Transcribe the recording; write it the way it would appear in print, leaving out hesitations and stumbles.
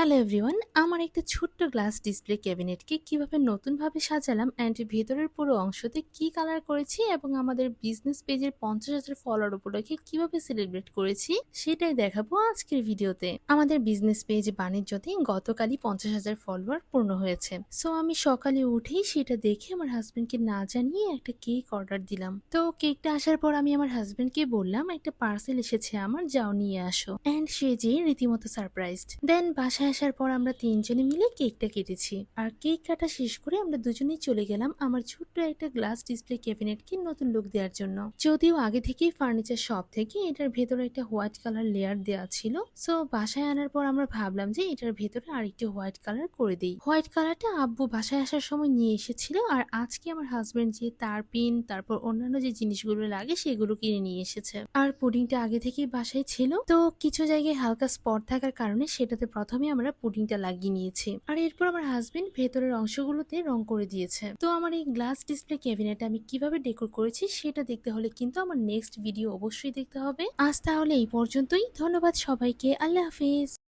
Hello everyone, আমার একটা ছোট্ট গ্লাস ডিসপ্লে ক্যাবিনেটকে কিভাবে নতুনভাবে সাজালাম অ্যান্ড ভেতরের পুরো অংশতে কি কালার করেছি এবং আমাদের বিজনেস পেজের 50,000 ফলোয়ার উপলক্ষে কিভাবে সেলিব্রেট করেছি সেটাই দেখাবো আজকের ভিডিওতে। আমাদের বিজনেস পেজ বাণিজ্যতে গতকালই 50,000 ফলোয়ার পূর্ণ হয়েছে। সো আমি সকালে উঠেই সেটা দেখে আমার হাজবেন্ডকে না জানিয়ে একটা কেক অর্ডার দিলাম। তো কেকটা আসার পর আমি আমার হাজবেন্ডকে বললাম একটা পার্সেল এসেছে আমার, যাও নিয়ে আসো। অ্যান্ড সে যে রীতিমতো সারপ্রাইজড। দেন বাসায় আসার পর আমরা তিনজনে মিলে কেকটা কেটেছি। আর কেক কাটা শেষ করে আমরা দুজনেই চলে গেলাম আমার ছোট্ট একটা গ্লাস ডিসপ্লে ক্যাবিনেটকে নতুন লুক দেওয়ার জন্য। যদিও আগে থেকেই ফার্নিচার শপ থেকে এটার ভেতরে একটা হোয়াইট কালার লেয়ার দেওয়া ছিল, সো বাসায় আনার পর আমরা ভাবলাম যে এটার ভেতরে আরেকটু হোয়াইট কালার করে দিই। হোয়াইট কালারটা আব্বু বাসায় আসার সময় নিয়ে এসেছিল, আর আজকে আমার হাজবেন্ড যে তার পিন তারপর অন্যান্য যে জিনিসগুলো লাগে সেগুলো কিনে নিয়ে এসেছে। আর পুডিংটা আগে থেকেই বাসায় ছিল, তো কিছু জায়গায় হালকা স্পট থাকার কারণে সেটাতে প্রথমে আমরা পুডিংটা লাগিয়ে নিয়েছি। আর এরপর আমার হাজবেন্ড ভেতরের অংশগুলোতে রং করে দিয়েছে। তো আমার এই গ্লাস ডিসপ্লে ক্যাবিনেট আমি কিভাবে ডেকোর করেছি সেটা দেখতে হলে কিন্তু আমার নেক্সট ভিডিও অবশ্যই দেখতে হবে। আজ তাহলে এই পর্যন্তই। ধন্যবাদ সবাইকে। আল্লাহ হাফিজ।